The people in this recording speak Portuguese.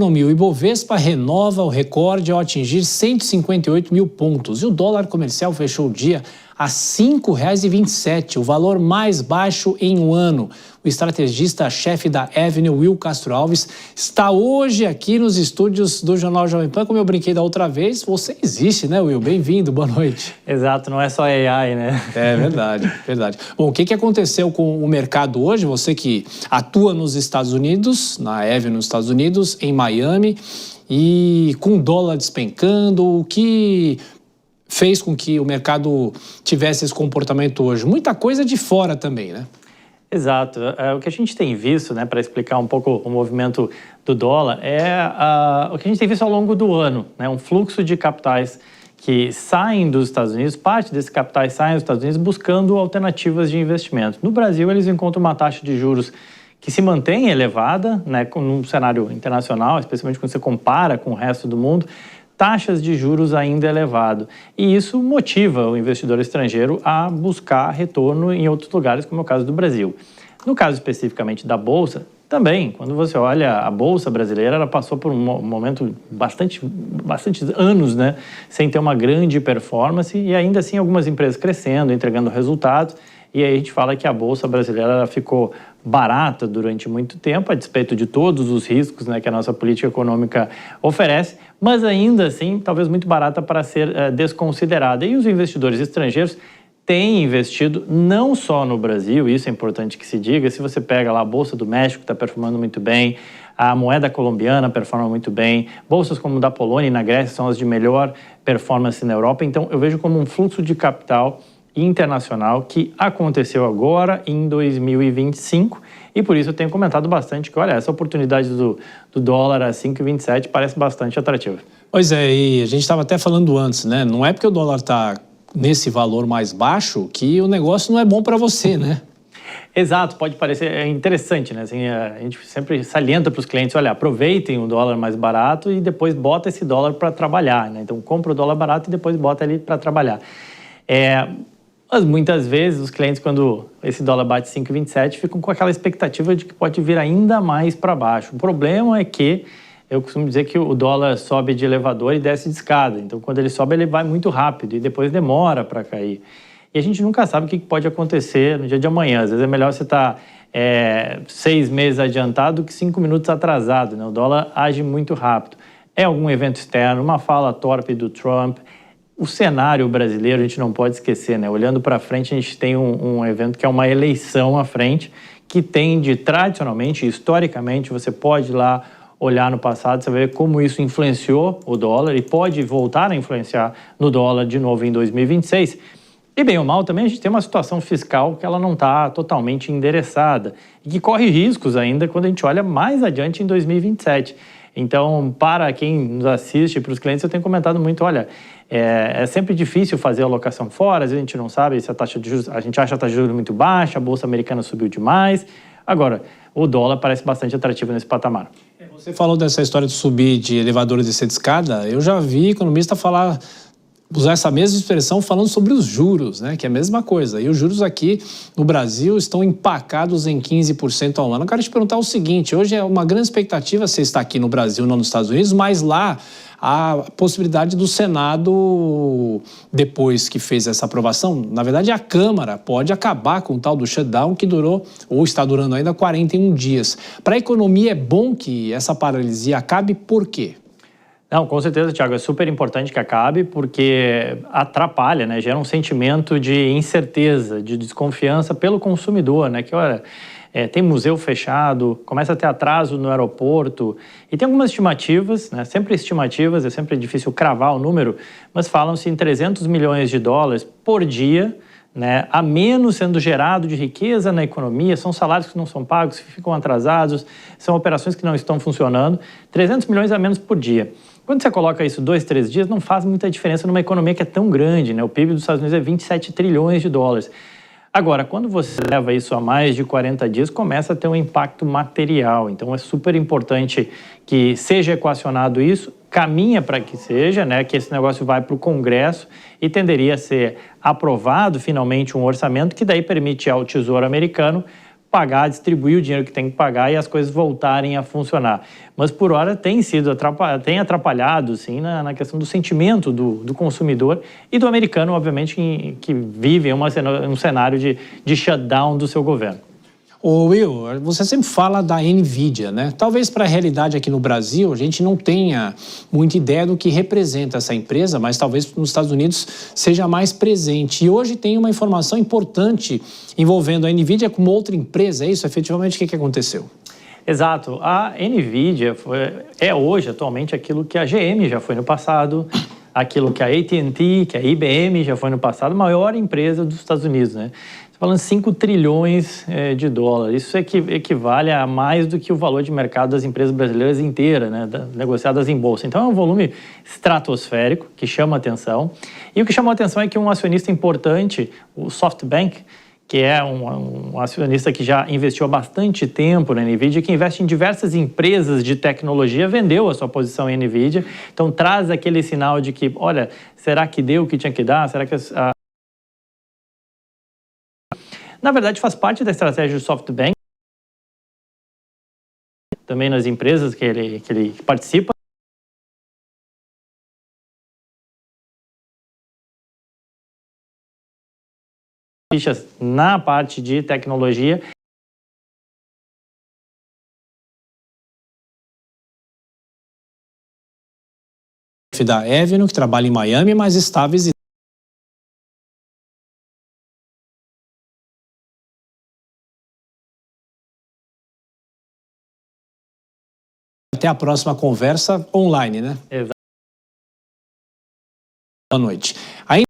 O Ibovespa renova o recorde ao atingir 158 mil pontos e o dólar comercial fechou o dia a R$ 5,27, o valor mais baixo em um ano. O estrategista-chefe da Avenue, Will Castro Alves, está hoje aqui nos estúdios do Jornal Jovem Pan. Como eu brinquei da outra vez, você existe, né, Will? Bem-vindo, boa noite. Exato, não é só AI, né? É verdade, verdade. Bom, o que aconteceu com o mercado hoje? Você que atua nos Estados Unidos, na Avenue nos Estados Unidos, em Miami, e com o dólar despencando, o que fez com que o mercado tivesse esse comportamento hoje? Muita coisa de fora também, né? Exato. O que a gente tem visto, né, para explicar um pouco o movimento do dólar, o que a gente tem visto ao longo do ano, né, um fluxo de capitais que saem dos Estados Unidos, parte desses capitais saem dos Estados Unidos buscando alternativas de investimento. No Brasil, eles encontram uma taxa de juros que se mantém elevada, né, num cenário internacional, especialmente quando você compara com o resto do mundo, taxas de juros ainda elevado. E isso motiva o investidor estrangeiro a buscar retorno em outros lugares, como é o caso do Brasil. No caso especificamente da Bolsa, também, quando você olha a Bolsa brasileira, ela passou por um momento bastantes anos, né, sem ter uma grande performance e ainda assim algumas empresas crescendo, entregando resultados. E aí a gente fala que a Bolsa brasileira ficou barata durante muito tempo, a despeito de todos os riscos, né, que a nossa política econômica oferece, mas ainda assim talvez muito barata para ser desconsiderada. E os investidores estrangeiros têm investido não só no Brasil, isso é importante que se diga, se você pega lá a Bolsa do México, está performando muito bem, a moeda colombiana performa muito bem, bolsas como da Polônia e na Grécia são as de melhor performance na Europa, então eu vejo como um fluxo de capital internacional que aconteceu agora em 2025 e por isso eu tenho comentado bastante que, olha, essa oportunidade do dólar a 5,27 parece bastante atrativa. Pois é, e a gente estava até falando antes, né? Não é porque o dólar está nesse valor mais baixo que o negócio não é bom para você, né? Exato, pode parecer interessante, né? Assim, a gente sempre salienta para os clientes, olha, aproveitem o dólar mais barato e depois bota esse dólar para trabalhar, né? Então compra o dólar barato e depois bota ele para trabalhar. Mas muitas vezes os clientes, quando esse dólar bate 5,27, ficam com aquela expectativa de que pode vir ainda mais para baixo. O problema é que eu costumo dizer que o dólar sobe de elevador e desce de escada. Então, quando ele sobe, ele vai muito rápido e depois demora para cair. E a gente nunca sabe o que pode acontecer no dia de amanhã. Às vezes é melhor você estar 6 meses adiantado do que 5 minutos atrasado, né? O dólar age muito rápido. É algum evento externo, uma fala torpe do Trump. O cenário brasileiro a gente não pode esquecer, né? Olhando para frente, a gente tem um evento que é uma eleição à frente, que tende tradicionalmente, historicamente, você pode ir lá olhar no passado, você vai ver como isso influenciou o dólar e pode voltar a influenciar no dólar de novo em 2026. E bem ou mal também a gente tem uma situação fiscal que ela não está totalmente endereçada e que corre riscos ainda quando a gente olha mais adiante em 2027. Então, para quem nos assiste, para os clientes, eu tenho comentado muito, olha, é sempre difícil fazer alocação fora, às vezes a gente não sabe se a taxa de juros, a gente acha a taxa de juros muito baixa, a Bolsa Americana subiu demais. Agora, o dólar parece bastante atrativo nesse patamar. Você falou dessa história de subir de elevador e descer de escada, eu já vi economista usar essa mesma expressão falando sobre os juros, né? Que é a mesma coisa. E os juros aqui no Brasil estão empacados em 15% ao ano. Eu quero te perguntar o seguinte, hoje é uma grande expectativa, você está aqui no Brasil, não nos Estados Unidos, mas lá a possibilidade do Senado, depois que fez essa aprovação, na verdade a Câmara pode acabar com o tal do shutdown que durou, ou está durando ainda, 41 dias. Para a economia é bom que essa paralisia acabe, por quê? Não, com certeza, Thiago, é super importante que acabe porque atrapalha, né? Gera um sentimento de incerteza, de desconfiança pelo consumidor, né? Que, olha, tem museu fechado, começa a ter atraso no aeroporto e tem algumas estimativas, né? Sempre estimativas, é sempre difícil cravar o número, mas falam-se em 300 milhões de dólares por dia, né, a menos sendo gerado de riqueza na economia, são salários que não são pagos, que ficam atrasados, são operações que não estão funcionando, 300 milhões a menos por dia. Quando você coloca isso 2, 3 dias, não faz muita diferença numa economia que é tão grande, né? O PIB dos Estados Unidos é 27 trilhões de dólares. Agora, quando você leva isso a mais de 40 dias, começa a ter um impacto material. Então, é super importante que seja equacionado isso, caminha para que seja, né, que esse negócio vai para o Congresso e tenderia a ser aprovado finalmente um orçamento que daí permite ao Tesouro americano pagar, distribuir o dinheiro que tem que pagar e as coisas voltarem a funcionar. Mas, por hora, tem atrapalhado, sim, na questão do sentimento do consumidor e do americano, obviamente, que vive um cenário de shutdown do seu governo. Ô Will, você sempre fala da NVIDIA, né? Talvez para a realidade aqui no Brasil a gente não tenha muita ideia do que representa essa empresa, mas talvez nos Estados Unidos seja mais presente. E hoje tem uma informação importante envolvendo a NVIDIA com outra empresa, é isso? Efetivamente, o que aconteceu? Exato. A NVIDIA é hoje, atualmente, aquilo que a GM já foi no passado, aquilo que a AT&T, que a IBM já foi no passado, a maior empresa dos Estados Unidos, né? Falando 5 trilhões de dólares. Isso equivale a mais do que o valor de mercado das empresas brasileiras inteiras, né, negociadas em bolsa. Então, é um volume estratosférico que chama atenção. E o que chamou atenção é que um acionista importante, o SoftBank, que é um acionista que já investiu há bastante tempo na NVIDIA, que investe em diversas empresas de tecnologia, vendeu a sua posição em NVIDIA. Então, traz aquele sinal de que, olha, será que deu o que tinha que dar? Será que Na verdade, faz parte da estratégia do SoftBank, também nas empresas que ele participa. Fichas na parte de tecnologia. Da Avenue, que trabalha em Miami, mas está visitando. Até a próxima conversa online, né? Exato. Boa noite.